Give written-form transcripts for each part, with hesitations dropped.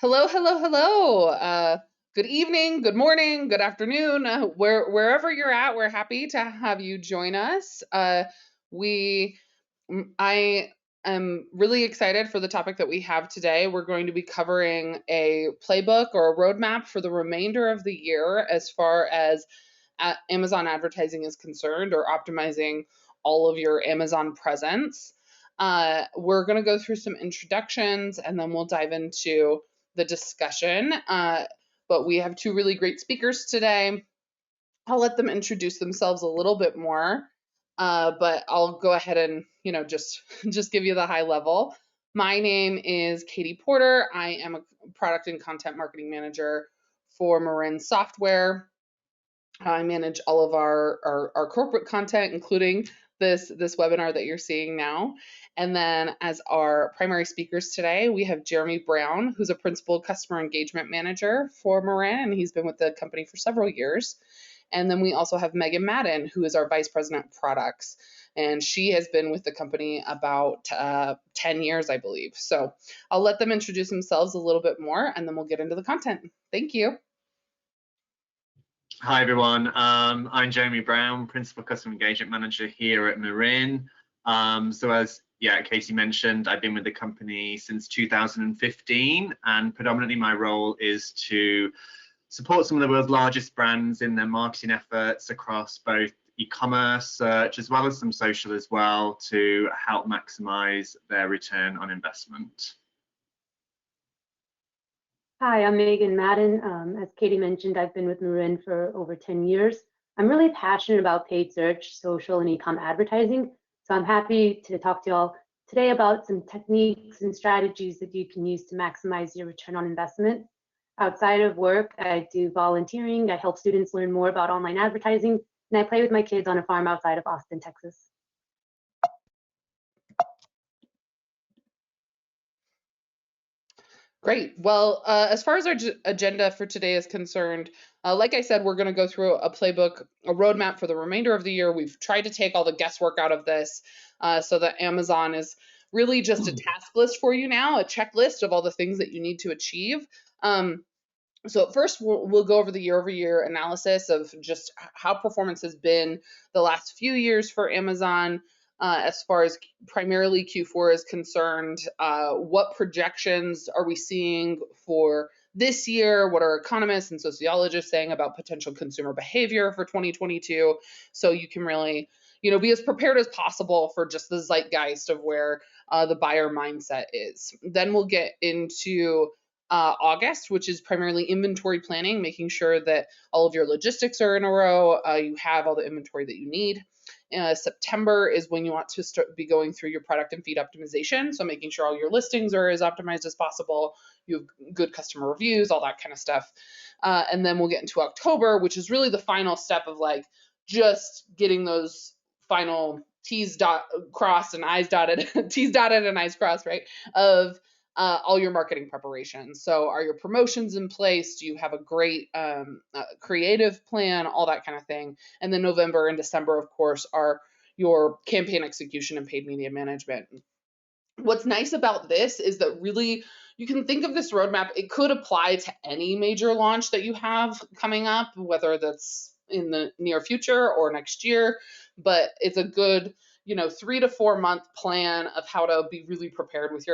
Hello, hello, hello. Good evening, good morning, good afternoon. Wherever you're at, we're happy to have you join us. We, I am really excited for the topic that we have today. We're going to be covering a playbook or a roadmap for the remainder of the year as far as Amazon advertising is concerned, or optimizing all of your Amazon presence. We're going to go through some introductions and then we'll dive into the discussion. But we have two really great speakers today. I'll let them introduce themselves a little bit more, but I'll go ahead and just give you the high level. My name is Katie Porter. I am a product and content marketing manager for Marin Software. I manage all of our corporate content, including this webinar that you're seeing now. And then as our primary speakers today, we have Jeremy Brown, who's a principal customer engagement manager for Marin, and he's been with the company for several years. And then we also have Megan Madden, who is our vice president of products, and she has been with the company about 10 years, I believe. So I'll let them introduce themselves a little bit more, and then we'll get into the content. Thank you. Hi everyone, I'm Jeremy Brown, Principal Customer Engagement Manager here at Marin. So as Casey mentioned, I've been with the company since 2015, and predominantly my role is to support some of the world's largest brands in their marketing efforts across both e-commerce, search, as well as some social as well, to help maximize their return on investment. Hi, I'm Megan Madden. As Katie mentioned, I've been with Marin for over 10 years. I'm really passionate about paid search, social, and e-com advertising. So I'm happy to talk to y'all today about some techniques and strategies that you can use to maximize your return on investment. Outside of work, I do volunteering. I help students learn more about online advertising, and I play with my kids on a farm outside of Austin, Texas. Great. Well, as far as our agenda for today is concerned, like I said, we're going to go through a playbook, a roadmap for the remainder of the year. We've tried to take all the guesswork out of this so that Amazon is really just a task list for you now, a checklist of all the things that you need to achieve. So first, we'll go over the year-over-year analysis of just how performance has been the last few years for Amazon. As far as primarily Q4 is concerned, what projections are we seeing for this year? What are economists and sociologists saying about potential consumer behavior for 2022? So you can really, be as prepared as possible for just the zeitgeist of where the buyer mindset is. Then we'll get into August, which is primarily inventory planning, making sure that all of your logistics are in a row, you have all the inventory that you need. September is when you want to be going through your product and feed optimization, so making sure all your listings are as optimized as possible, you have good customer reviews, all that kind of stuff. And then we'll get into October, which is really the final step of like just getting those final T's crossed and I's dotted, T's dotted and I's crossed, right? Of all your marketing preparations. So are your promotions in place? Do you have a great creative plan? All that kind of thing. And then November and December, of course, are your campaign execution and paid media management. What's nice about this is that really you can think of this roadmap, it could apply to any major launch that you have coming up, whether that's in the near future or next year, but it's a good 3 to 4 month plan of how to be really prepared with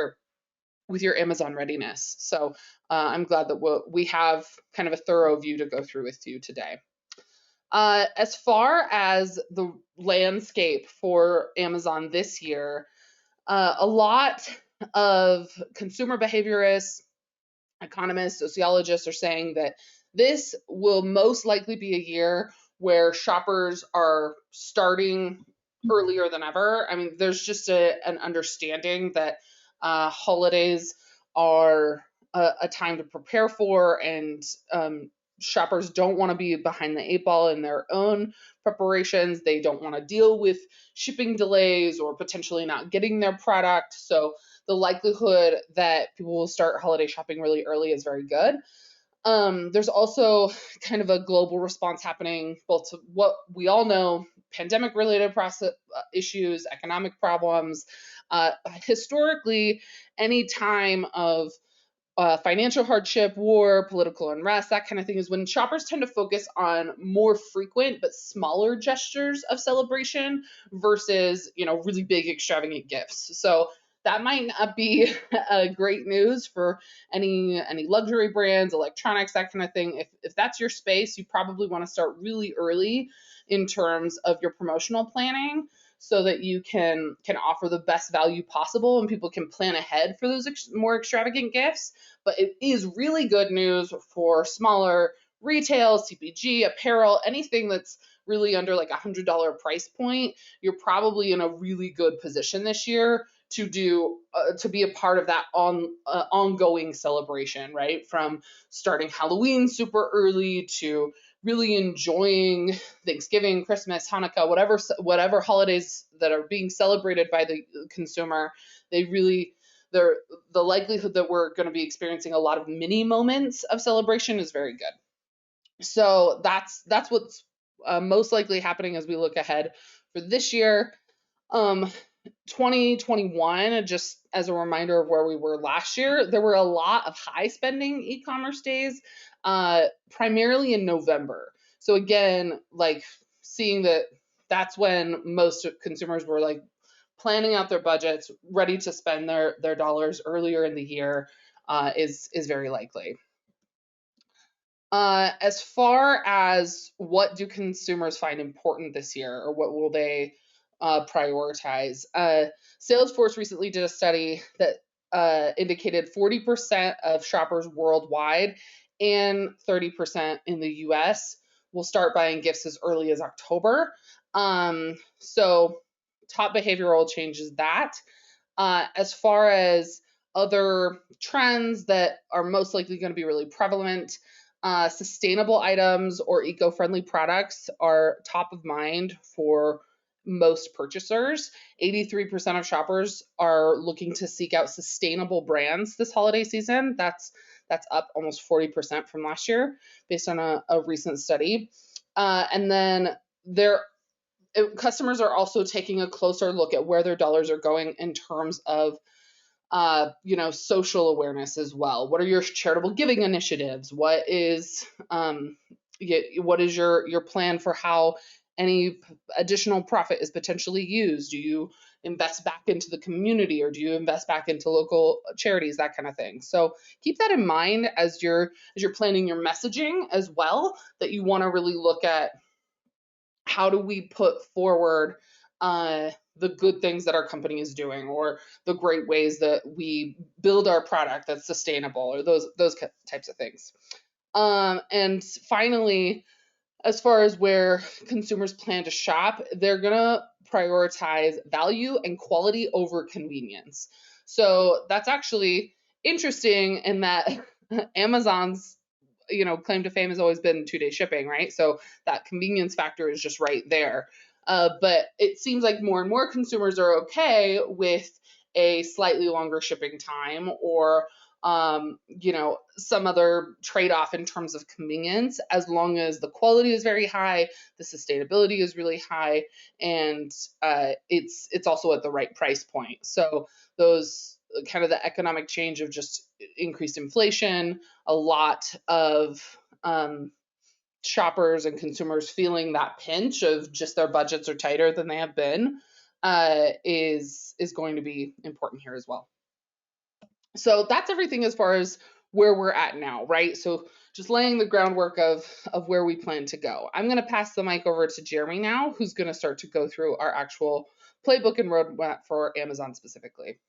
your Amazon readiness. So I'm glad that we have kind of a thorough view to go through with you today. As far as the landscape for Amazon this year, a lot of consumer behaviorists, economists, sociologists are saying that this will most likely be a year where shoppers are starting earlier than ever. I mean, there's just an understanding that holidays are a time to prepare for, and shoppers don't want to be behind the 8 ball in their own preparations. They don't want to deal with shipping delays or potentially not getting their product. So the likelihood that people will start holiday shopping really early is very good. There's also kind of a global response happening, both to what we all know, pandemic-related issues, economic problems. Historically, any time of financial hardship, war, political unrest, that kind of thing, is when shoppers tend to focus on more frequent but smaller gestures of celebration versus, really big extravagant gifts. So that might not be great news for any luxury brands, electronics, that kind of thing. If that's your space, you probably want to start really early in terms of your promotional planning, so that you can offer the best value possible and people can plan ahead for those more extravagant gifts. But it is really good news for smaller retail, CPG, apparel, anything that's really under like $100 price point. You're probably in a really good position this year to be a part of that ongoing celebration, right? From starting Halloween super early to really enjoying Thanksgiving, Christmas, Hanukkah, whatever holidays that are being celebrated by the consumer. The likelihood that we're going to be experiencing a lot of mini moments of celebration is very good. So that's what's most likely happening as we look ahead for this year. 2021, just as a reminder of where we were last year, there were a lot of high spending e-commerce days, primarily in November. So again, like seeing that's when most consumers were like planning out their budgets, ready to spend their dollars earlier in the year, is very likely. As far as what do consumers find important this year, or what will they prioritize? Salesforce recently did a study that indicated 40% of shoppers worldwide and 30% in the US will start buying gifts as early as October. So top behavioral change is that. As far as other trends that are most likely going to be really prevalent, sustainable items or eco-friendly products are top of mind for most purchasers. 83% of shoppers are looking to seek out sustainable brands this holiday season. That's up almost 40% from last year based on a recent study. And then customers are also taking a closer look at where their dollars are going in terms of social awareness as well. What are your charitable giving initiatives? What is your plan for how any additional profit is potentially used? Do you invest back into the community, or do you invest back into local charities, that kind of thing? So keep that in mind as you're planning your messaging as well, that you want to really look at how do we put forward the good things that our company is doing, or the great ways that we build our product that's sustainable, or those types of things. And finally, as far as where consumers plan to shop, they're going to prioritize value and quality over convenience. So that's actually interesting in that Amazon's claim to fame has always been 2-day shipping, right? So that convenience factor is just right there. But it seems like more and more consumers are okay with a slightly longer shipping time, or some other trade-off in terms of convenience, as long as the quality is very high, the sustainability is really high, and it's also at the right price point. So those kind of the economic change of just increased inflation, a lot of shoppers and consumers feeling that pinch of just their budgets are tighter than they have been, is going to be important here as well. So that's everything as far as where we're at now, right? So just laying the groundwork of where we plan to go. I'm going to pass the mic over to Jeremy now, who's going to start to go through our actual playbook and roadmap for Amazon specifically.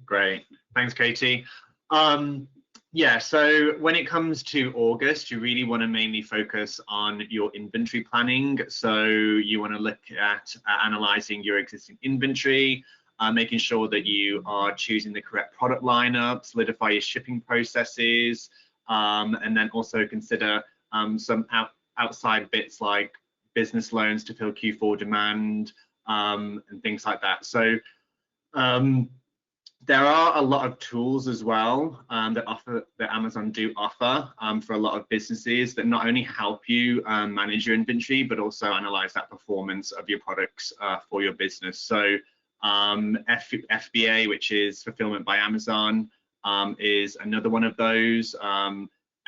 Great. Thanks, Katie. Yeah, so when it comes to August, you really want to mainly focus on your inventory planning. So you want to look at analyzing your existing inventory, making sure that you are choosing the correct product lineup, solidify your shipping processes, and then also consider some outside bits like business loans to fill Q4 demand, and things like that. So there are a lot of tools as well that Amazon do offer for a lot of businesses that not only help you manage your inventory, but also analyze that performance of your products for your business. So FBA, which is Fulfillment by Amazon, is another one of those.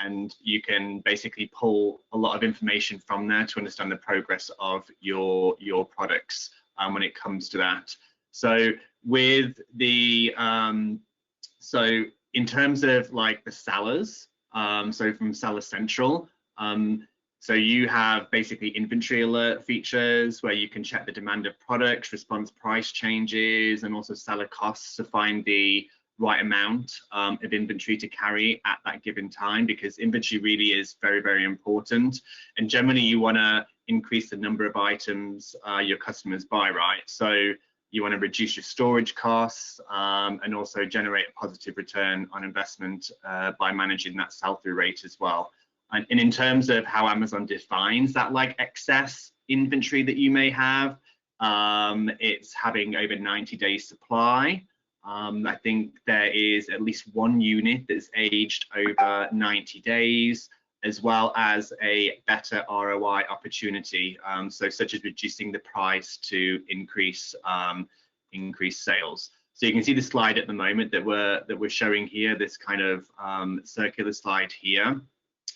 And you can basically pull a lot of information from there to understand the progress of your products when it comes to that. So with the so in terms of like the sellers, so from Seller Central, so you have basically inventory alert features where you can check the demand of products, response price changes, and also seller costs to find the right amount of inventory to carry at that given time, because inventory really is very, very important. And generally you want to increase the number of items your customers buy, right? So you want to reduce your storage costs and also generate a positive return on investment by managing that sell-through rate as well. And in terms of how Amazon defines that like excess inventory that you may have, it's having over 90 days supply. I think there is at least one unit that's aged over 90 days, as well as a better ROI opportunity, so such as reducing the price to increase sales. So you can see the slide at the moment that we're showing here, this kind of circular slide here.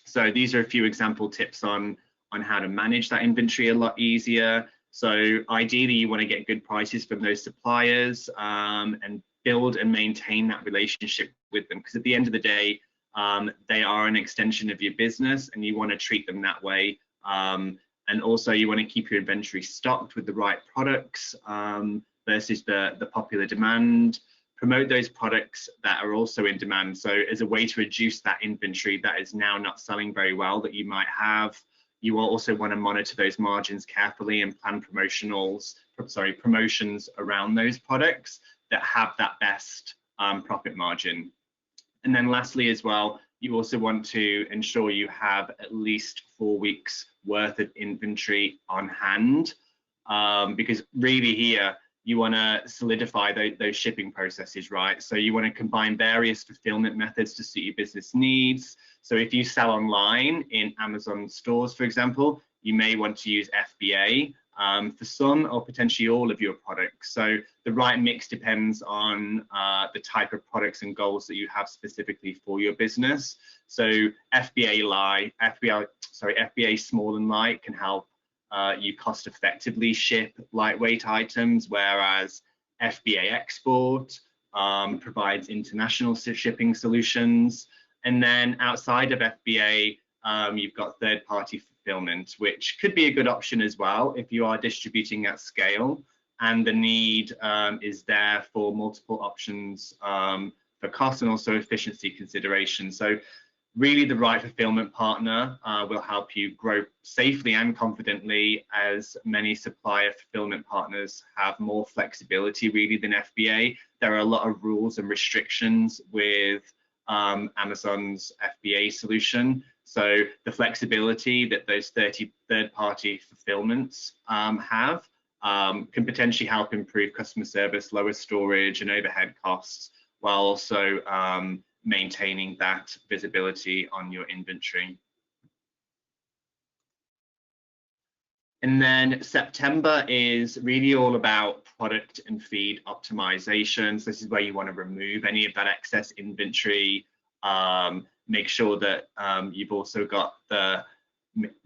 So these are a few example tips on how to manage that inventory a lot easier. So ideally you want to get good prices from those suppliers and build and maintain that relationship with them, because at the end of the day, they are an extension of your business and you want to treat them that way. And also you want to keep your inventory stocked with the right products versus the popular demand. Promote those products that are also in demand. So as a way to reduce that inventory that is now not selling very well that you might have, you will also want to monitor those margins carefully and plan promotions around those products that have that best profit margin. And then lastly as well, you also want to ensure you have at least 4 weeks worth of inventory on hand, because really here you want to solidify those shipping processes, right? So you want to combine various fulfillment methods to suit your business needs. So if you sell online in Amazon stores, for example, you may want to use FBA for some or potentially all of your products. So the right mix depends on the type of products and goals that you have specifically for your business. So FBA small and light can help you cost effectively ship lightweight items, whereas FBA export provides international shipping solutions. And then outside of FBA, you've got third-party fulfillment, which could be a good option as well if you are distributing at scale and the need is there for multiple options for cost and also efficiency consideration. So really the right fulfillment partner will help you grow safely and confidently, as many supplier fulfillment partners have more flexibility really than FBA. There are a lot of rules and restrictions with Amazon's FBA solution. So the flexibility that those 30 third-party fulfillments have can potentially help improve customer service, lower storage and overhead costs, while also maintaining that visibility on your inventory. And then September is really all about product and feed optimizations. This is where you want to remove any of that excess inventory, make sure that you've also got the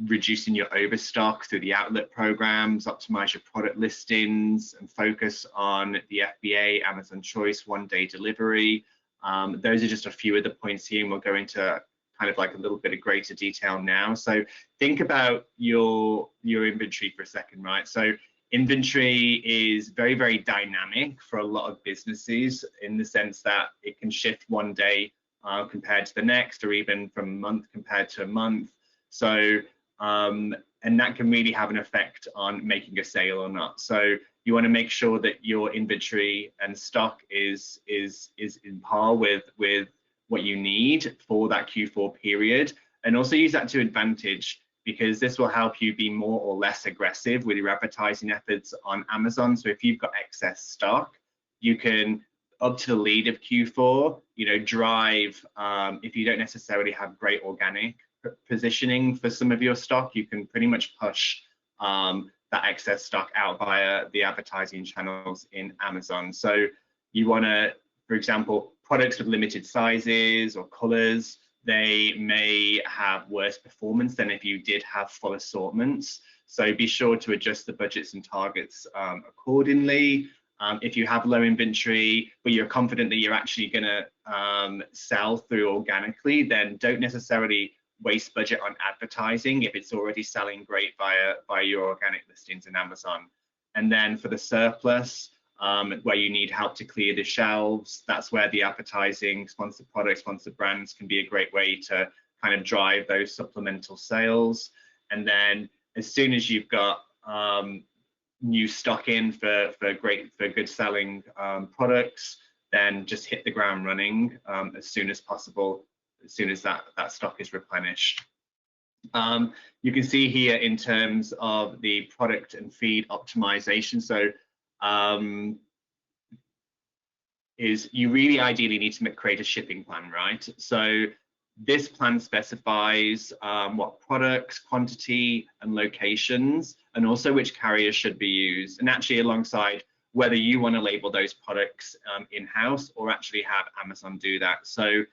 reducing your overstock through the outlet programs, optimize your product listings, and focus on the FBA, Amazon Choice, one-day delivery. Those are just a few of the points here, and we'll go into kind of like a little bit of greater detail now. So think about your inventory for a second, right? So inventory is very, very dynamic for a lot of businesses, in the sense that it can shift one day compared to the next, or even from a month compared to a month. So and that can really have an effect on making a sale or not. So you want to make sure that your inventory and stock is in par with what you need for that Q4 period, and also use that to advantage, because this will help you be more or less aggressive with your advertising efforts on Amazon. So if you've got excess stock, you can, up to the lead of Q4, drive, if you don't necessarily have great organic positioning for some of your stock, you can pretty much push that excess stock out via the advertising channels in Amazon. So you want to, for example, products with limited sizes or colors, they may have worse performance than if you did have full assortments. So be sure to adjust the budgets and targets accordingly. If you have low inventory, but you're confident that you're actually going to sell through organically, then don't necessarily waste budget on advertising if it's already selling great via your organic listings in Amazon. And then for the surplus, where you need help to clear the shelves, that's where the advertising, sponsored products, sponsored brands can be a great way to kind of drive those supplemental sales. And then as soon as you've got new stock in for good selling products, then just hit the ground running as soon as possible, as soon as that stock is replenished. You can see here in terms of the product and feed optimization. So is you really ideally need to create a shipping plan, right? So this plan specifies what products, quantity, and locations, and also which carriers should be used, and actually alongside whether you want to label those products in-house or actually have Amazon do that. So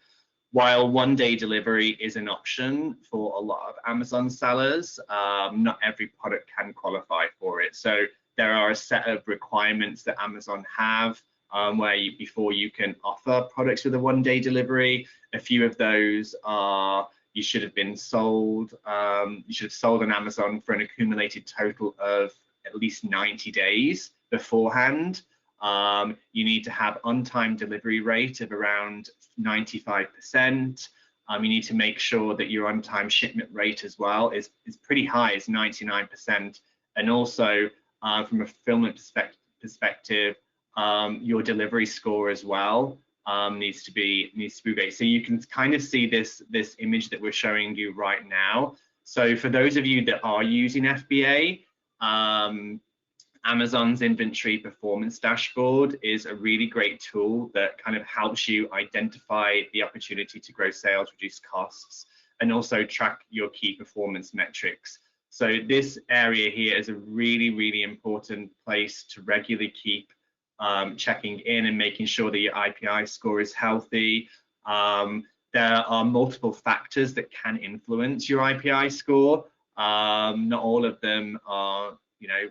while one-day delivery is an option for a lot of Amazon sellers, not every product can qualify for it. So there are a set of requirements that Amazon have where before you can offer products with a one-day delivery. A few of those are you should have been sold. You should have sold on Amazon for an accumulated total of at least 90 days beforehand. You need to have on-time delivery rate of around 95%. You need to make sure that your on-time shipment rate as well is pretty high, it's 99%. And also from a fulfillment perspective, your delivery score as well needs to be great. So you can kind of see this image that we're showing you right now. So for those of you that are using FBA, Amazon's inventory performance dashboard is a really great tool that kind of helps you identify the opportunity to grow sales, reduce costs, and also track your key performance metrics. So this area here is a really, really important place to regularly keep checking in and making sure that your IPI score is healthy. There are multiple factors that can influence your IPI score. Not all of them are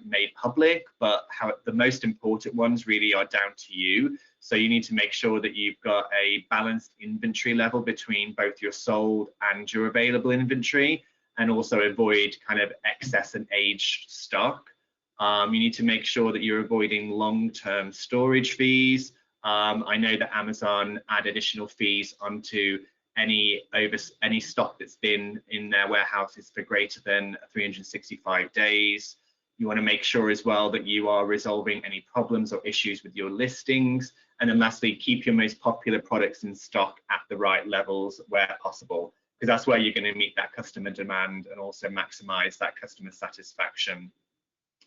made public, but the most important ones really are down to you. So you need to make sure that you've got a balanced inventory level between both your sold and your available inventory, and also avoid kind of excess and aged stock. You need to make sure that you're avoiding long-term storage fees. I know that Amazon add additional fees onto any stock that's been in their warehouses for greater than 365 days. You want to make sure as well that you are resolving any problems or issues with your listings. And then lastly, keep your most popular products in stock at the right levels where possible, because that's where you're going to meet that customer demand and also maximize that customer satisfaction.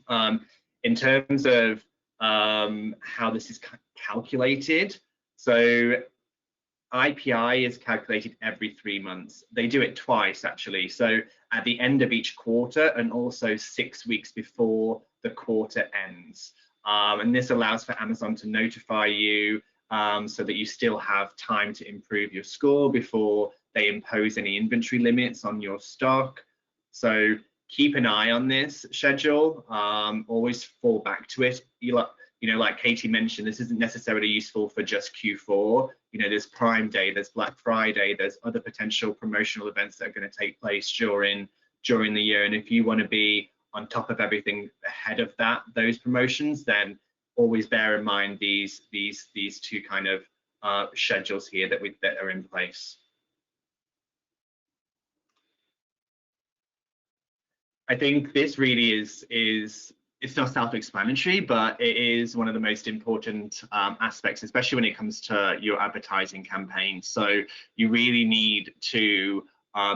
In terms of how this is calculated, so IPI is calculated every 3 months. They do it twice actually. So at the end of each quarter and also 6 weeks before the quarter ends. And this allows for Amazon to notify you so that you still have time to improve your score before they impose any inventory limits on your stock. So keep an eye on this schedule. Always fall back to it. Like Katie mentioned, this isn't necessarily useful for just Q4. There's Prime Day, there's Black Friday, there's other potential promotional events that are going to take place during the year. And if you want to be on top of everything ahead of those promotions, then always bear in mind these two kind of schedules here that are in place. I think this really is it's not self-explanatory, but it is one of the most important aspects, especially when it comes to your advertising campaign. So you really need to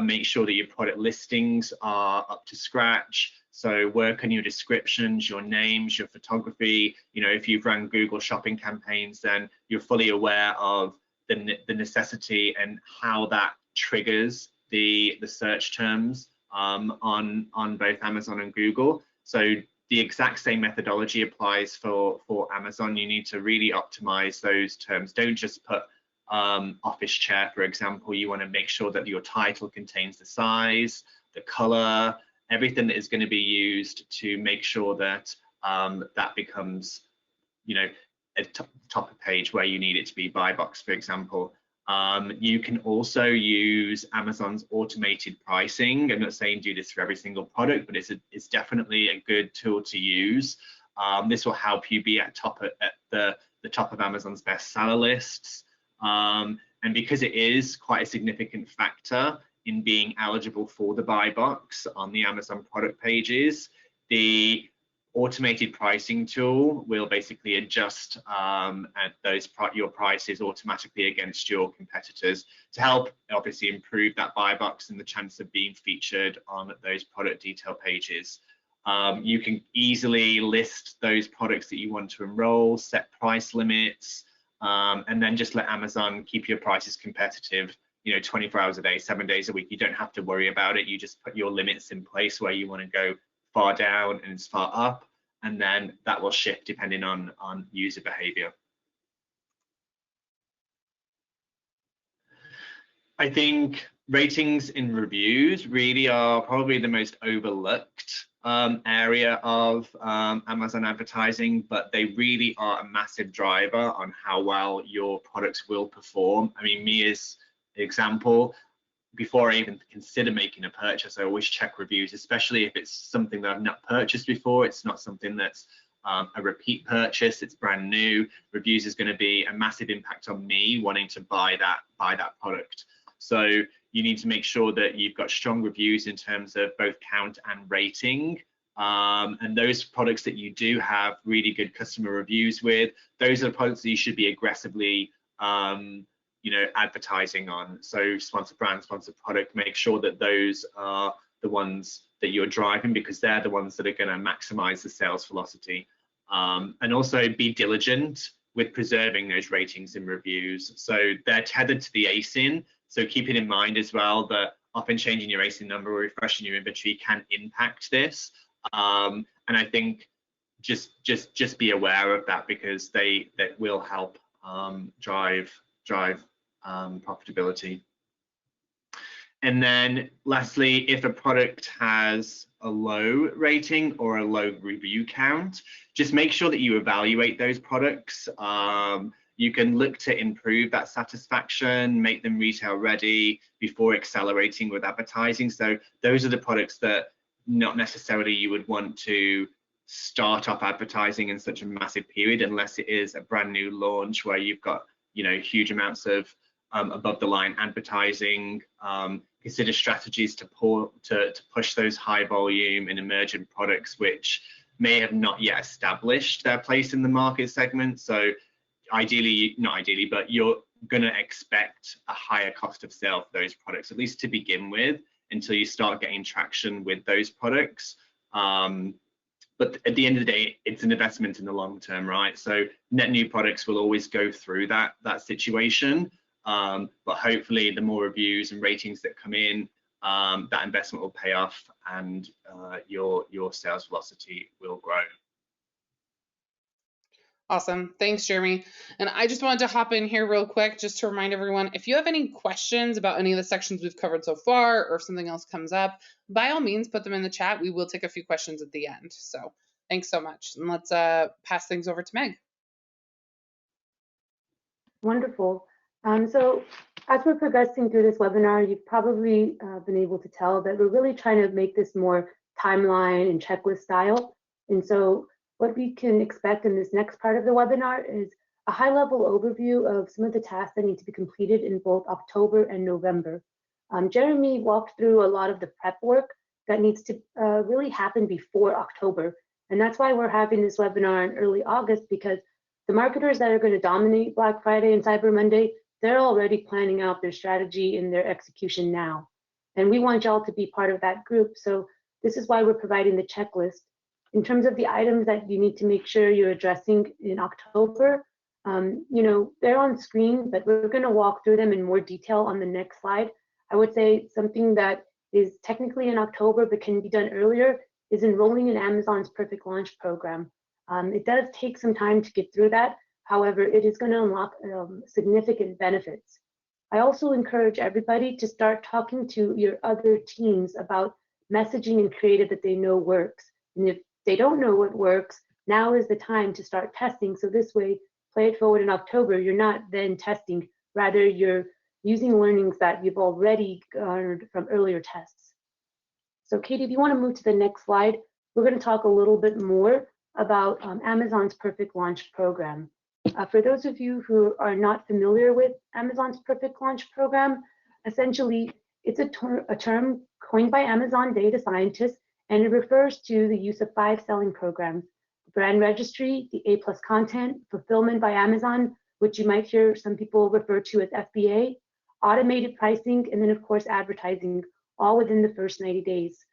make sure that your product listings are up to scratch. So work on your descriptions, your names, your photography. If you've run Google shopping campaigns, then you're fully aware of the necessity and how that triggers the search terms on both Amazon and Google. So the exact same methodology applies for Amazon. You need to really optimize those terms. Don't just put office chair, for example, you want to make sure that your title contains the size, the color, everything that is going to be used to make sure that that becomes, a top of page where you need it to be, buy box, for example. You can also use Amazon's automated pricing. I'm not saying do this for every single product, but it's definitely a good tool to use. This will help you be at the top of Amazon's bestseller lists. And because it is quite a significant factor in being eligible for the buy box on the Amazon product pages, the automated pricing tool will basically adjust your prices automatically against your competitors to help obviously improve that buy box and the chance of being featured on those product detail pages. You can easily list those products that you want to enroll, set price limits, and then just let Amazon keep your prices competitive, 24 hours a day, 7 days a week. You don't have to worry about it. You just put your limits in place where you want to go far down and as far up, and then that will shift depending on user behavior. I think ratings and reviews really are probably the most overlooked area of Amazon advertising, but they really are a massive driver on how well your products will perform. I mean, me as an example, before I even consider making a purchase, I always check reviews, especially if it's something that I've not purchased before. It's not something that's a repeat purchase, it's brand new. Reviews is going to be a massive impact on me wanting to buy that product. So you need to make sure that you've got strong reviews in terms of both count and rating. And those products that you do have really good customer reviews with, those are the products that you should be aggressively advertising on. So sponsored brand, sponsored product, make sure that those are the ones that you're driving, because they're the ones that are going to maximize the sales velocity. And also be diligent with preserving those ratings and reviews. So they're tethered to the ASIN. So keep it in mind as well that often changing your ASIN number or refreshing your inventory can impact this. And I think just be aware of that, because that will help drive profitability. And then lastly, if a product has a low rating or a low review count, just make sure that you evaluate those products. You can look to improve that satisfaction, make them retail ready before accelerating with advertising. So those are the products that not necessarily you would want to start off advertising in such a massive period, unless it is a brand new launch where you've got huge amounts of above the line advertising. Consider strategies to push those high volume and emergent products which may have not yet established their place in the market segment. So not ideally, but you're going to expect a higher cost of sale for those products, at least to begin with, until you start getting traction with those products. But at the end of the day, it's an investment in the long term, right? So net new products will always go through that situation. But hopefully the more reviews and ratings that come in, that investment will pay off, and your sales velocity will grow. Awesome. Thanks, Jeremy. And I just wanted to hop in here real quick just to remind everyone, if you have any questions about any of the sections we've covered so far, or if something else comes up, by all means, put them in the chat. We will take a few questions at the end. So thanks so much. And let's pass things over to Meg. Wonderful. So as we're progressing through this webinar, you've probably been able to tell that we're really trying to make this more timeline and checklist style. And so what we can expect in this next part of the webinar is a high-level overview of some of the tasks that need to be completed in both October and November. Jeremy walked through a lot of the prep work that needs to really happen before October. And that's why we're having this webinar in early August, because the marketers that are going to dominate Black Friday and Cyber Monday, they're already planning out their strategy and their execution now. And we want y'all to be part of that group. So this is why we're providing the checklist. In terms of the items that you need to make sure you're addressing in October, they're on screen, but we're going to walk through them in more detail on the next slide. I would say something that is technically in October but can be done earlier is enrolling in Amazon's Perfect Launch program. It does take some time to get through that, However, it is going to unlock significant benefits. I also encourage everybody to start talking to your other teams about messaging and creative that they know works. And if they don't know what works, now is the time to start testing. So this way, play it forward in October, you're not then testing, rather you're using learnings that you've already garnered from earlier tests. So Katie, if you want to move to the next slide, we're going to talk a little bit more about Amazon's Perfect Launch program. For those of you who are not familiar with Amazon's Perfect Launch program, essentially it's a term coined by Amazon data scientists, and it refers to the use of 5 selling programs: brand registry, the A+ content, fulfillment by Amazon, which you might hear some people refer to as FBA, automated pricing, and then of course advertising, all within the first 90 days.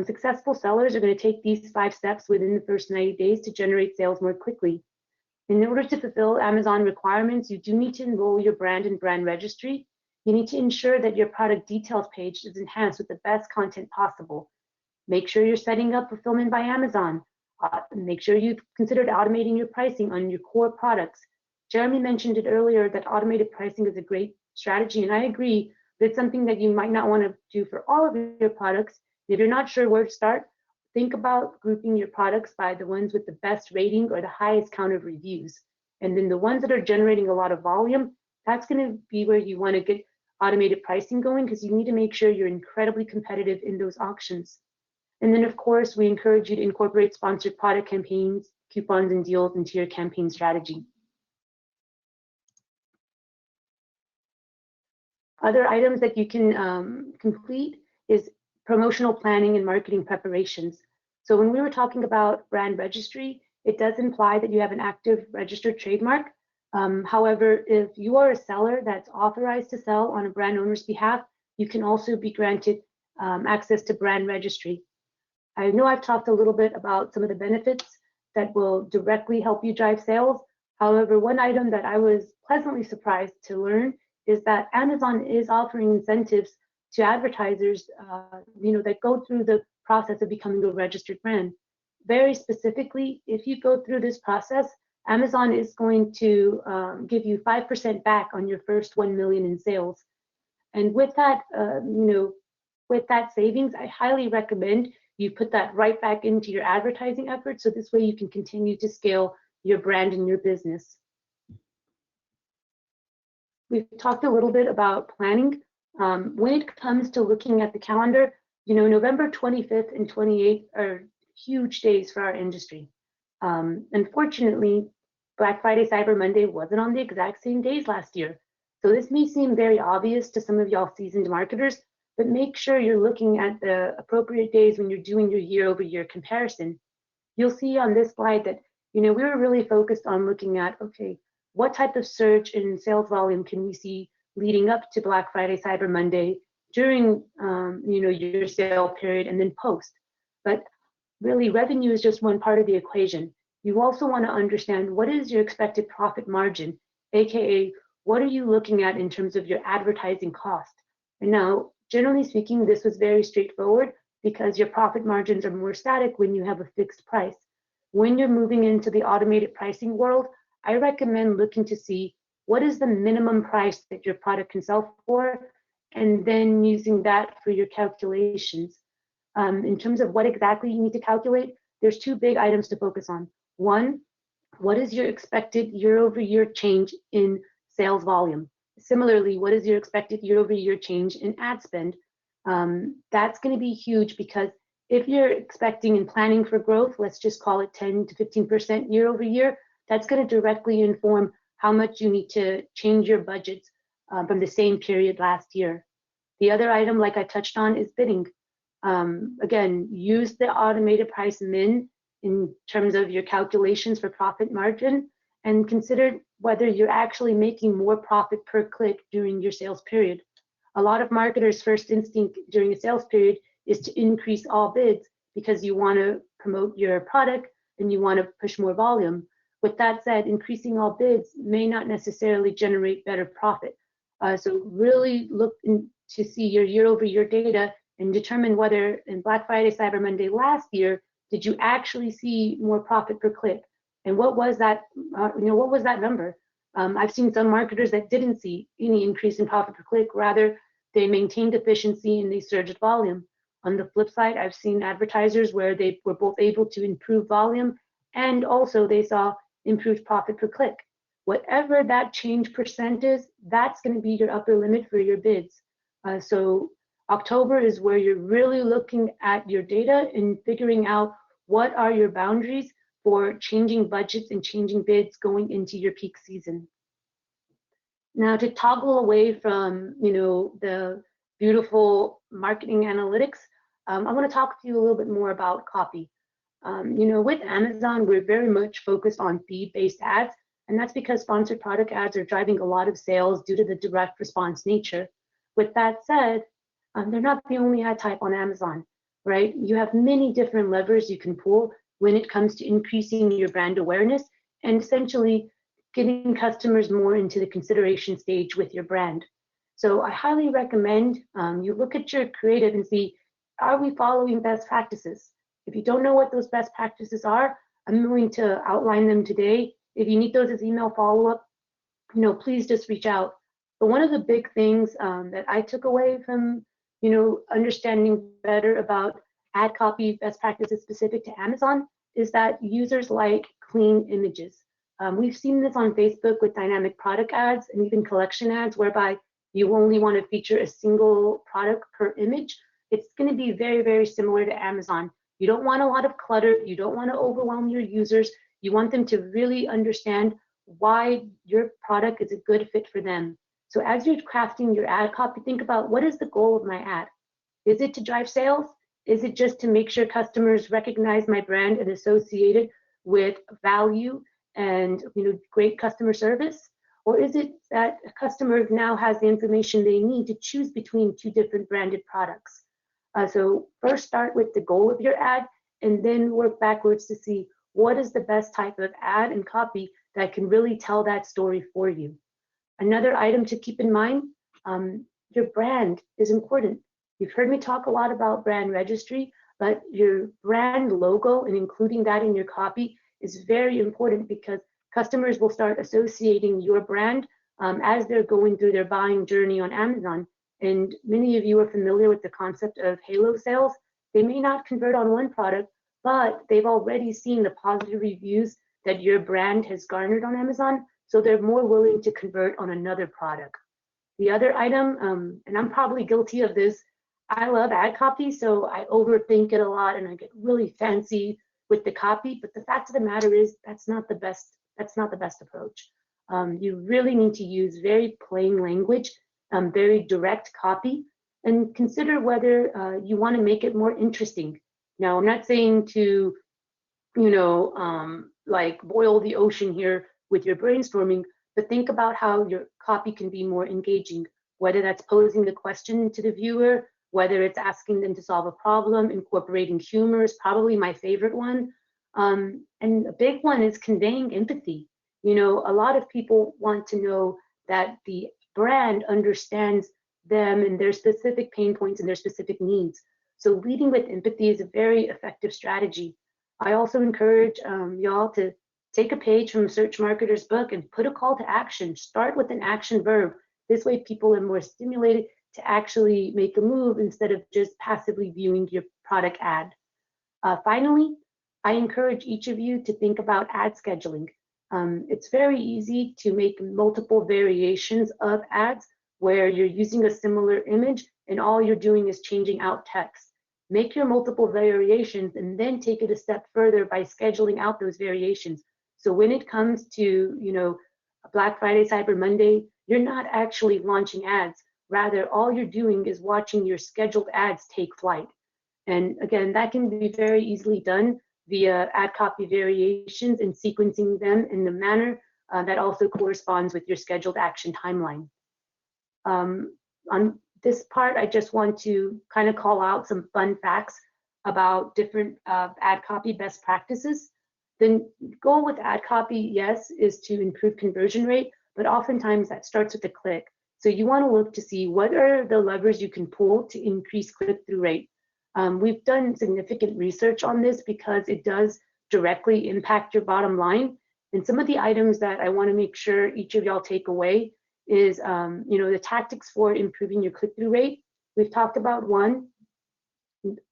Successful sellers are going to take these 5 steps within the first 90 days to generate sales more quickly. In order to fulfill Amazon requirements, you do need to enroll your brand in brand registry. You need to ensure that your product details page is enhanced with the best content possible. Make sure you're setting up fulfillment by Amazon. Make sure you've considered automating your pricing on your core products. Jeremy mentioned it earlier that automated pricing is a great strategy, and I agree, but it's something that you might not want to do for all of your products. If you're not sure where to start, think about grouping your products by the ones with the best rating or the highest count of reviews. And then the ones that are generating a lot of volume, that's going to be where you want to get automated pricing going, because you need to make sure you're incredibly competitive in those auctions. And then of course, we encourage you to incorporate sponsored product campaigns, coupons, and deals into your campaign strategy. Other items that you can complete is promotional planning and marketing preparations. So when we were talking about brand registry, it does imply that you have an active registered trademark. However, if you are a seller that's authorized to sell on a brand owner's behalf, you can also be granted access to brand registry. I know I've talked a little bit about some of the benefits that will directly help you drive sales. However, one item that I was pleasantly surprised to learn is that Amazon is offering incentives to advertisers, that go through the process of becoming a registered brand. Very specifically, if you go through this process, Amazon is going to give you 5% back on your first 1 million in sales. And with that, with that savings, I highly recommend you put that right back into your advertising efforts, so this way you can continue to scale your brand and your business. We've talked a little bit about planning. When it comes to looking at the calendar, November 25th and 28th are huge days for our industry. Unfortunately, Black Friday, Cyber Monday wasn't on the exact same days last year. So this may seem very obvious to some of y'all seasoned marketers, but make sure you're looking at the appropriate days when you're doing your year-over-year comparison. You'll see on this slide that, we were really focused on looking at, okay, what type of surge in sales volume can we see leading up to Black Friday, Cyber Monday, during your sale period, and then post. But really, revenue is just one part of the equation. You also want to understand what is your expected profit margin, aka what are you looking at in terms of your advertising cost. And now, generally speaking, this was very straightforward because your profit margins are more static when you have a fixed price. When you're moving into the automated pricing world, I recommend looking to see what is the minimum price that your product can sell for, and then using that for your calculations. In terms of what exactly you need to calculate, there's 2 big items to focus on. One, what is your expected year-over-year change in sales volume? Similarly, what is your expected year-over-year change in ad spend? That's going to be huge, because if you're expecting and planning for growth, let's just call it 10 to 15% year-over-year, that's going to directly inform how much you need to change your budgets from the same period last year. The other item, like I touched on, is bidding. Again, use the automated price min in terms of your calculations for profit margin, and consider whether you're actually making more profit per click during your sales period. A lot of marketers' first instinct during a sales period is to increase all bids because you want to promote your product and you want to push more volume. With that said, increasing all bids may not necessarily generate better profit. So really look to see your year-over-year data and determine whether in Black Friday, Cyber Monday last year, did you actually see more profit per click? And what was that, what was that number? I've seen some marketers that didn't see any increase in profit per click. Rather, they maintained efficiency and they surged volume. On the flip side, I've seen advertisers where they were both able to improve volume and also they saw improved profit per click. Whatever that change percent is, that's going to be your upper limit for your bids. So October is where you're really looking at your data and figuring out what are your boundaries for changing budgets and changing bids going into your peak season. Now, to toggle away from the beautiful marketing analytics, I want to talk to you a little bit more about copy. With Amazon, we're very much focused on feed-based ads, and that's because sponsored product ads are driving a lot of sales due to the direct response nature. With that said, they're not the only ad type on Amazon, right? You have many different levers you can pull when it comes to increasing your brand awareness and essentially getting customers more into the consideration stage with your brand. So I highly recommend you look at your creative and see, are we following best practices? If you don't know what those best practices are, I'm going to outline them today. If you need those as email follow-up, please just reach out. But one of the big things that I took away from, understanding better about ad copy best practices specific to Amazon is that users like clean images. We've seen this on Facebook with dynamic product ads and even collection ads, whereby you only want to feature a single product per image. It's going to be very, very similar to Amazon. You don't want a lot of clutter. You don't want to overwhelm your users. You want them to really understand why your product is a good fit for them. So as you're crafting your ad copy, think about, what is the goal of my ad? Is it to drive sales? Is it just to make sure customers recognize my brand and associate it with value and great customer service? Or is it that a customer now has the information they need to choose between two different branded products? So first start with the goal of your ad and then work backwards to see what is the best type of ad and copy that can really tell that story for you. Another item to keep in mind, your brand is important. You've heard me talk a lot about brand registry, but your brand logo and including that in your copy is very important because customers will start associating your brand as they're going through their buying journey on Amazon. And many of you are familiar with the concept of halo sales. They may not convert on one product, but they've already seen the positive reviews that your brand has garnered on Amazon, so they're more willing to convert on another product. The other item, and I'm probably guilty of this, I love ad copy, so I overthink it a lot and I get really fancy with the copy, but the fact of the matter is that's not the best approach. You really need to use very plain language, very direct copy, and consider whether you want to make it more interesting. Now, I'm not saying to, like boil the ocean here with your brainstorming, but think about how your copy can be more engaging, whether that's posing the question to the viewer, whether it's asking them to solve a problem, incorporating humor is probably my favorite one. And a big one is conveying empathy. A lot of people want to know that the brand understands them and their specific pain points and their specific needs. So leading with empathy is a very effective strategy. I also encourage y'all to take a page from a search marketer's book and put a call to action. Start with an action verb. This way people are more stimulated to actually make a move instead of just passively viewing your product ad. Finally, I encourage each of you to think about ad scheduling. It's very easy to make multiple variations of ads where you're using a similar image and all you're doing is changing out text. Make your multiple variations and then take it a step further by scheduling out those variations. So when it comes to, Black Friday, Cyber Monday, you're not actually launching ads. Rather, all you're doing is watching your scheduled ads take flight. And again, that can be very easily done via ad copy variations and sequencing them in the manner that also corresponds with your scheduled action timeline. On this part, I just want to kind of call out some fun facts about different ad copy best practices. The goal with ad copy, yes, is to improve conversion rate, but oftentimes that starts with a click. So you want to look to see what are the levers you can pull to increase click-through rate. We've done significant research on this because it does directly impact your bottom line. And some of the items that I want to make sure each of y'all take away is, the tactics for improving your click-through rate. We've talked about one,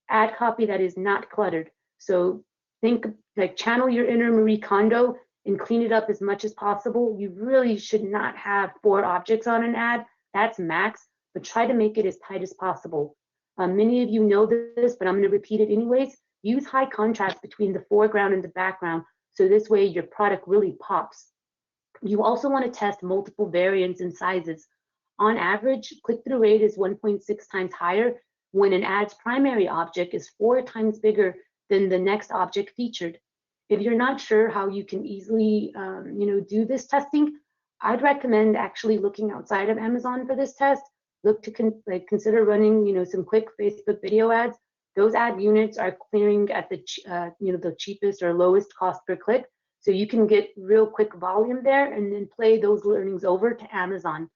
ad copy that is not cluttered. So think like channel your inner Marie Kondo and clean it up as much as possible. You really should not have 4 objects on an ad. That's max, but try to make it as tight as possible. Many of you know this, but I'm going to repeat it anyways. Use high contrast between the foreground and the background, so this way your product really pops. You also want to test multiple variants and sizes. On average, click-through rate is 1.6 times higher when an ad's primary object is 4 times bigger than the next object featured. If you're not sure how you can easily do this testing, I'd recommend actually looking outside of Amazon for this test. Look to consider running some quick Facebook video ads. Those ad units are clearing at the cheapest or lowest cost per click, so you can get real quick volume there and then play those learnings over to Amazon.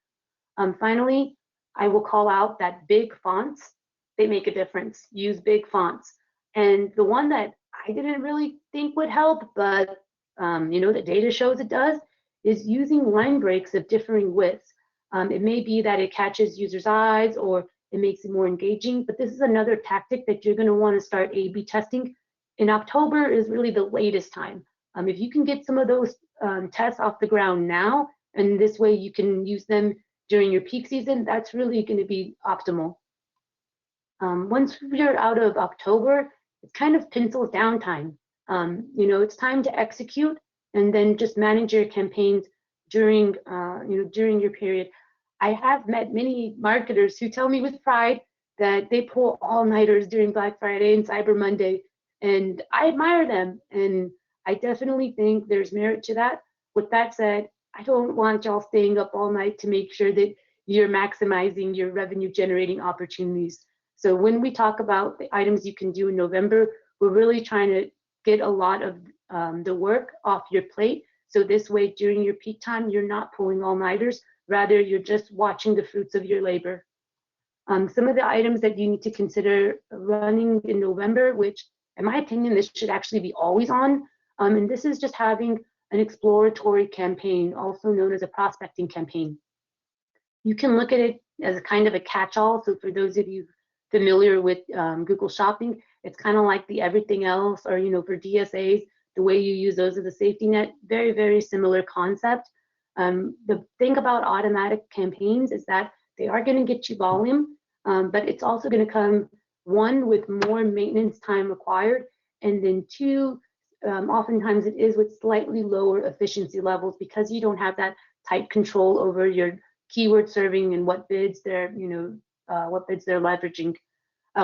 Finally, I will call out that big fonts, they make a difference. Use big fonts. And the one that I didn't really think would help, but the data shows it does, is using line breaks of differing widths. It may be that it catches users' eyes or it makes it more engaging, but this is another tactic that you're going to want to start A/B testing. In October is really the latest time. If you can get some of those tests off the ground now, and this way you can use them during your peak season, that's really going to be optimal. Once you're out of October, it's kind of pencils down time. It's time to execute and then just manage your campaigns during your period. I have met many marketers who tell me with pride that they pull all-nighters during Black Friday and Cyber Monday, and I admire them, and I definitely think there's merit to that. With that said, I don't want y'all staying up all night to make sure that you're maximizing your revenue generating opportunities. So when we talk about the items you can do in November, we're really trying to get a lot of the work off your plate. So this way, during your peak time, you're not pulling all-nighters. Rather, you're just watching the fruits of your labor. Some of the items that you need to consider running in November, which in my opinion, this should actually be always on. And this is just having an exploratory campaign, also known as a prospecting campaign. You can look at it as a kind of a catch-all. So for those of you familiar with Google Shopping, it's kind of like the everything else, or for DSAs, the way you use those as a safety net, very, very similar concept. The thing about automatic campaigns is that they are going to get you volume, but it's also going to come, one, with more maintenance time required, and then two, oftentimes it is with slightly lower efficiency levels because you don't have that tight control over your keyword serving and what bids they're leveraging.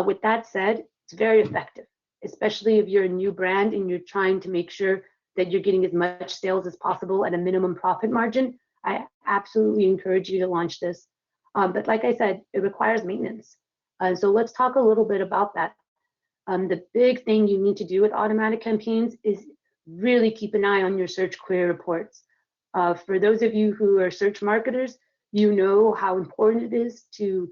With that said, it's very effective, especially if you're a new brand and you're trying to make sure that you're getting as much sales as possible at a minimum profit margin. I absolutely encourage you to launch this. But like I said, it requires maintenance. So let's talk a little bit about that. The big thing you need to do with automatic campaigns is really keep an eye on your search query reports. For those of you who are search marketers, you know how important it is to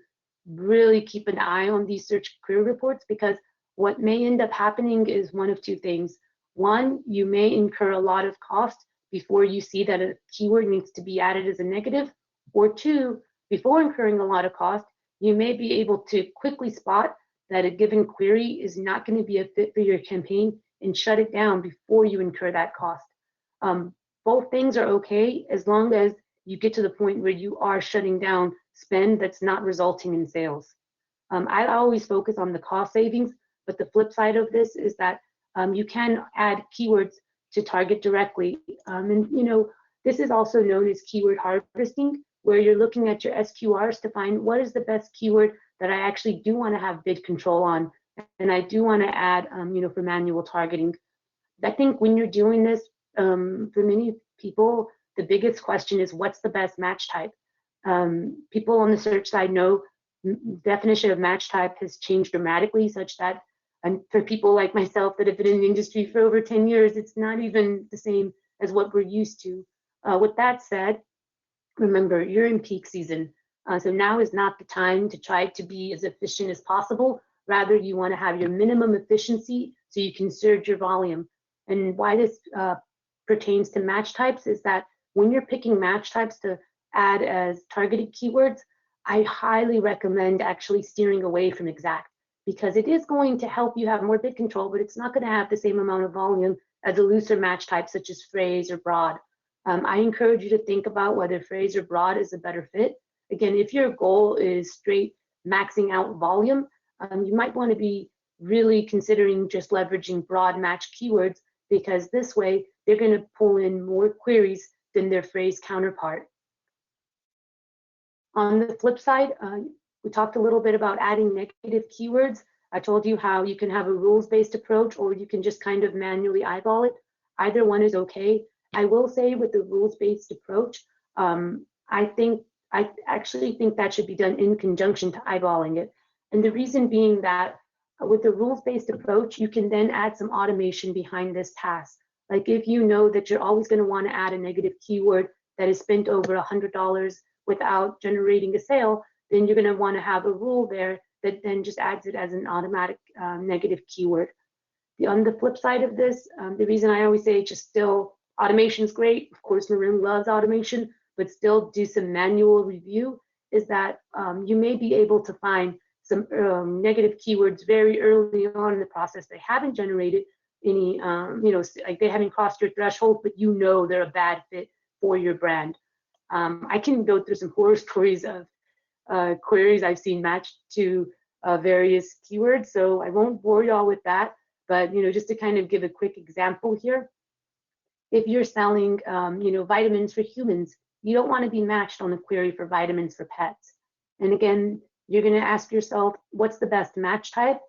really keep an eye on these search query reports, because what may end up happening is one of two things. One, you may incur a lot of cost before you see that a keyword needs to be added as a negative, or two, before incurring a lot of cost, you may be able to quickly spot that a given query is not going to be a fit for your campaign and shut it down before you incur that cost. Both things are okay as long as you get to the point where you are shutting down spend that's not resulting in sales. I always focus on the cost savings, but the flip side of this is that you can add keywords to target directly. This is also known as keyword harvesting, where you're looking at your SQRs to find what is the best keyword that I actually do want to have bid control on, and I do want to add, for manual targeting. I think when you're doing this, for many people, the biggest question is what's the best match type? People on the search side know the definition of match type has changed dramatically, such that, and for people like myself that have been in the industry for over 10 years, it's not even the same as what we're used to. With that said, remember, you're in peak season. So now is not the time to try to be as efficient as possible. Rather, you want to have your minimum efficiency so you can surge your volume. And why this pertains to match types is that when you're picking match types to add as targeted keywords, I highly recommend actually steering away from exact, because it is going to help you have more bid control, but it's not going to have the same amount of volume as a looser match type such as phrase or broad. I encourage you to think about whether phrase or broad is a better fit. Again, if your goal is straight maxing out volume, you might want to be really considering just leveraging broad match keywords, because this way they're going to pull in more queries than their phrase counterpart. On the flip side, we talked a little bit about adding negative keywords. I told you how you can have a rules-based approach, or you can just kind of manually eyeball it. Either one is okay. I will say with the rules-based approach, I actually think that should be done in conjunction to eyeballing it. And the reason being that with the rules-based approach, you can then add some automation behind this task. Like if you know that you're always going to want to add a negative keyword that is spent over $100 without generating a sale, then you're going to want to have a rule there that then just adds it as an automatic negative keyword. On the flip side of this, the reason I always say just still automation is great. Of course, Marin loves automation, but still do some manual review, is that you may be able to find some negative keywords very early on in the process. They haven't generated any, like they haven't crossed your threshold, but you know they're a bad fit for your brand. I can go through some horror stories of queries I've seen matched to various keywords, so I won't bore y'all with that. But just to kind of give a quick example here, if you're selling vitamins for humans, you don't want to be matched on a query for vitamins for pets. And again, you're going to ask yourself, what's the best match type?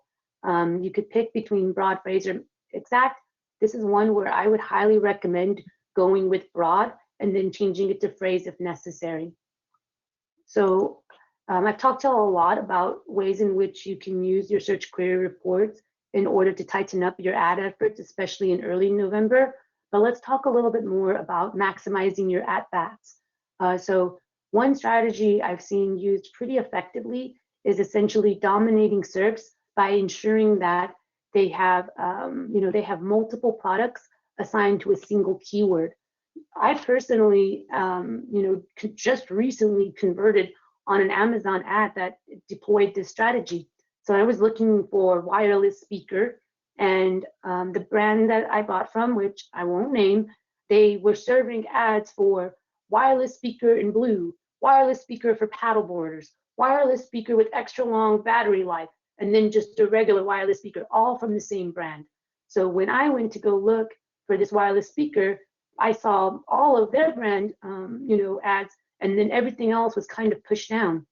You could pick between broad, phrase, or exact. This is one where I would highly recommend going with broad and then changing it to phrase if necessary. So I've talked to you a lot about ways in which you can use your search query reports in order to tighten up your ad efforts, especially in early November. But let's talk a little bit more about maximizing your at-bats. So one strategy I've seen used pretty effectively is essentially dominating SERPs by ensuring that they have, they have multiple products assigned to a single keyword. I personally, just recently converted on an Amazon ad that deployed this strategy. So I was looking for wireless speaker, and the brand that I bought from, which I won't name, they were serving ads for wireless speaker in blue, wireless speaker for paddleboarders, wireless speaker with extra long battery life, and then just a regular wireless speaker, all from the same brand. So when I went to go look for this wireless speaker, I saw all of their brand, ads, and then everything else was kind of pushed down.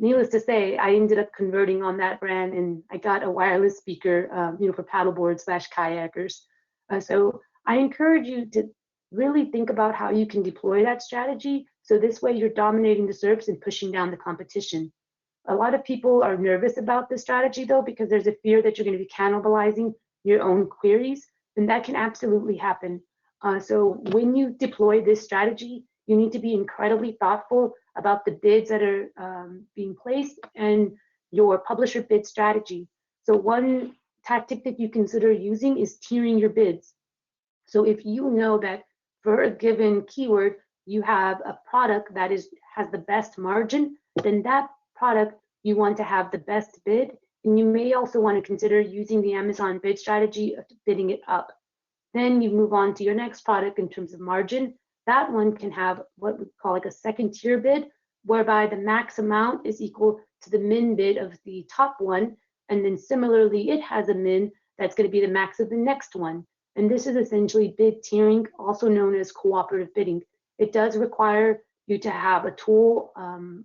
Needless to say, I ended up converting on that brand, and I got a wireless speaker, for paddleboard / kayakers. So I encourage you to really think about how you can deploy that strategy. So this way you're dominating the SERPs and pushing down the competition. A lot of people are nervous about this strategy though, because there's a fear that you're going to be cannibalizing your own queries, and that can absolutely happen. So when you deploy this strategy, you need to be incredibly thoughtful about the bids that are being placed and your publisher bid strategy. So one tactic that you consider using is tiering your bids. So if you know that for a given keyword, you have a product that has the best margin, then that product you want to have the best bid. And you may also want to consider using the Amazon bid strategy of bidding it up. Then you move on to your next product in terms of margin. That one can have what we call like a second tier bid, whereby the max amount is equal to the min bid of the top one. And then similarly, it has a min that's going to be the max of the next one. And this is essentially bid tiering, also known as cooperative bidding. It does require you to have a tool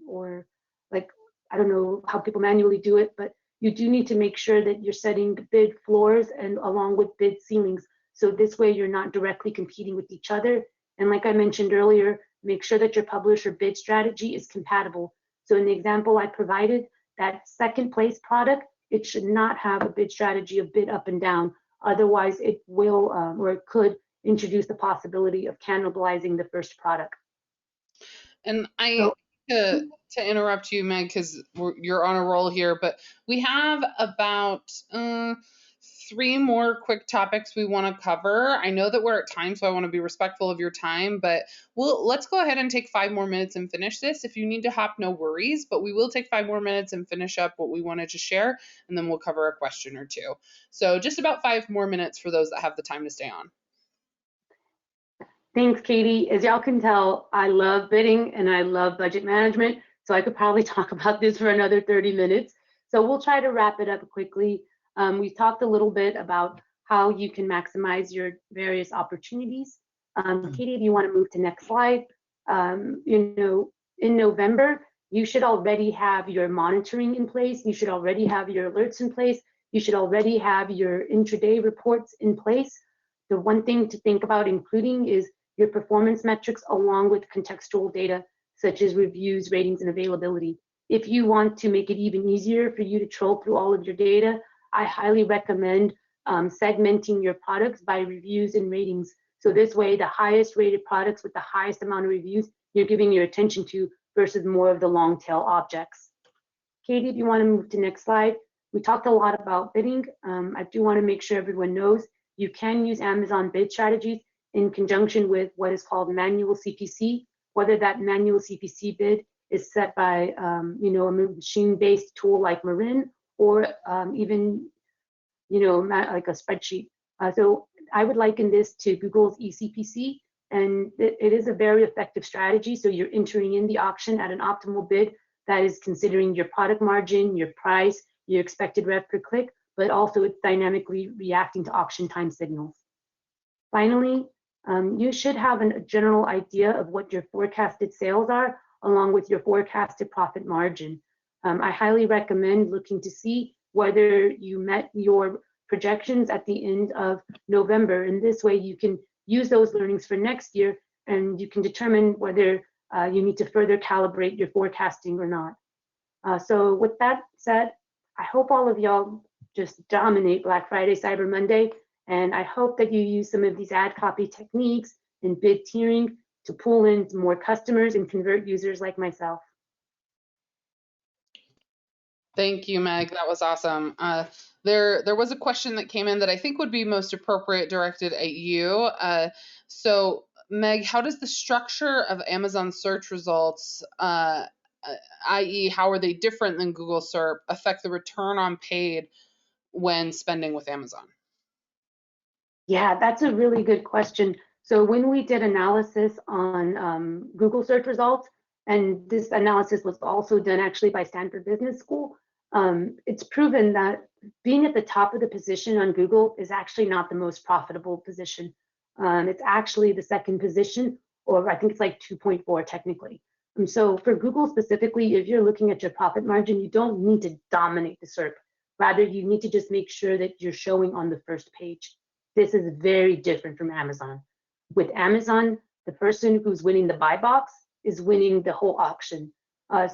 or like, I don't know how people manually do it, but you do need to make sure that you're setting bid floors and along with bid ceilings. So this way you're not directly competing with each other. And like I mentioned earlier, make sure that your publisher bid strategy is compatible. So in the example I provided, that second place product, it should not have a bid strategy of bid up and down. Otherwise it will, or it could introduce the possibility of cannibalizing the first product. And to interrupt you, Meg, because you're on a roll here, but we have about 3 more quick topics we want to cover. I know that we're at time, so I want to be respectful of your time, but let's go ahead and take 5 more minutes and finish this. If you need to hop, no worries, but we will take 5 more minutes and finish up what we wanted to share, and then we'll cover a question or two. So just about 5 more minutes for those that have the time to stay on. Thanks, Katie. As y'all can tell, I love bidding and I love budget management, so I could probably talk about this for another 30 minutes. So we'll try to wrap it up quickly. We've talked a little bit about how you can maximize your various opportunities. Katie, if you want to move to next slide. In November, you should already have your monitoring in place. You should already have your alerts in place. You should already have your intraday reports in place. The one thing to think about including is your performance metrics along with contextual data, such as reviews, ratings, and availability. If you want to make it even easier for you to troll through all of your data, I highly recommend segmenting your products by reviews and ratings. So this way, the highest rated products with the highest amount of reviews, you're giving your attention to versus more of the long tail objects. Katie, if you want to move to next slide. We talked a lot about bidding. I do want to make sure everyone knows you can use Amazon bid strategies in conjunction with what is called manual CPC, whether that manual CPC bid is set by a machine-based tool like Marin, or even like a spreadsheet. So I would liken this to Google's eCPC, and it is a very effective strategy. So you're entering in the auction at an optimal bid that is considering your product margin, your price, your expected rev per click, but also it's dynamically reacting to auction time signals. Finally, you should have a general idea of what your forecasted sales are, along with your forecasted profit margin. I highly recommend looking to see whether you met your projections at the end of November. And this way you can use those learnings for next year, and you can determine whether you need to further calibrate your forecasting or not. So with that said, I hope all of y'all just dominate Black Friday, Cyber Monday, and I hope that you use some of these ad copy techniques and bid tiering to pull in more customers and convert users like myself. Thank you, Meg. That was awesome. There was a question that came in that I think would be most appropriate directed at you. So, Meg, how does the structure of Amazon search results, i.e., how are they different than Google SERP, affect the return on paid when spending with Amazon? Yeah, that's a really good question. So when we did analysis on Google search results, and this analysis was also done actually by Stanford Business School, it's proven that being at the top of the position on Google is actually not the most profitable position. It's actually the second position, or I think it's like 2.4 technically. And so for Google specifically, if you're looking at your profit margin, you don't need to dominate the SERP. Rather, you need to just make sure that you're showing on the first page. This is very different from Amazon. With Amazon, the person who's winning the buy box is winning the whole auction.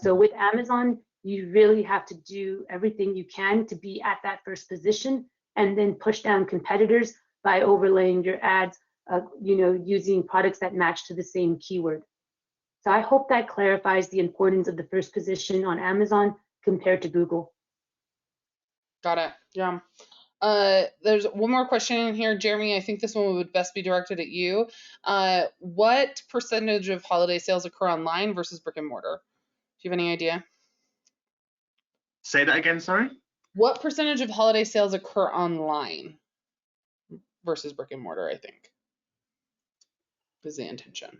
So with Amazon, you really have to do everything you can to be at that first position, and then push down competitors by overlaying your ads, using products that match to the same keyword. So I hope that clarifies the importance of the first position on Amazon compared to Google. Got it. Yeah. There's one more question in here, Jeremy. I think this one would best be directed at you. What percentage of holiday sales occur online versus brick and mortar? Do you have any idea? Say that again, sorry? What percentage of holiday sales occur online versus brick and mortar, I think, is the intention.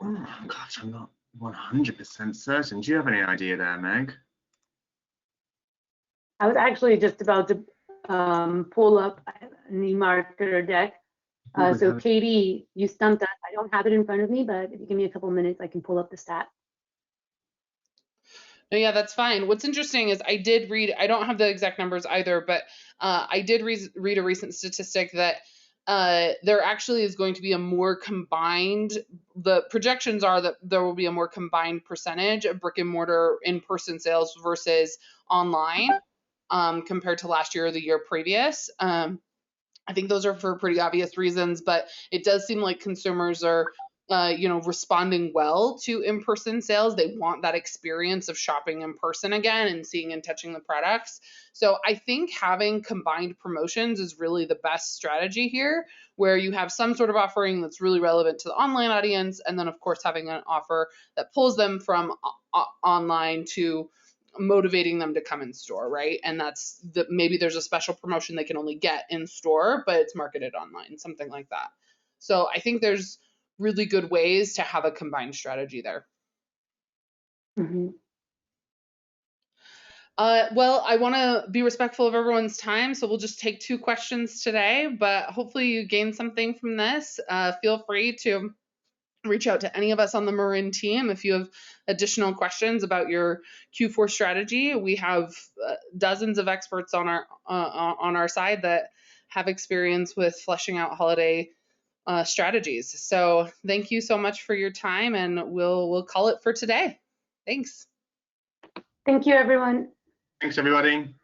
Oh, gosh, I'm not 100% certain. Do you have any idea there, Meg? I was actually just about to pull up an eMarketer deck. So Katie, you stumped us. I don't have it in front of me, but if you give me a couple minutes, I can pull up the stat. No, yeah, that's fine. What's interesting is I did read, I don't have the exact numbers either, but I did read a recent statistic that there actually is going to be a more combined, the projections are that there will be a more combined percentage of brick and mortar in-person sales versus online compared to last year or the year previous. I think those are for pretty obvious reasons, but it does seem like consumers are responding well to in-person sales. They want that experience of shopping in person again and seeing and touching the products. So I think having combined promotions is really the best strategy here, where you have some sort of offering that's really relevant to the online audience, and then of course having an offer that pulls them from online to motivating them to come in store, right? And that's maybe there's a special promotion they can only get in store, but it's marketed online, something like that. So I think there's really good ways to have a combined strategy there. Mm-hmm. Well, I want to be respectful of everyone's time, so we'll just take 2 questions today, but hopefully you gained something from this. Feel free to reach out to any of us on the Marin team if you have additional questions about your Q4 strategy. We have dozens of experts on our side that have experience with fleshing out holiday strategies. So thank you so much for your time, and we'll call it for today. Thanks. Thank you, everyone. Thanks, everybody.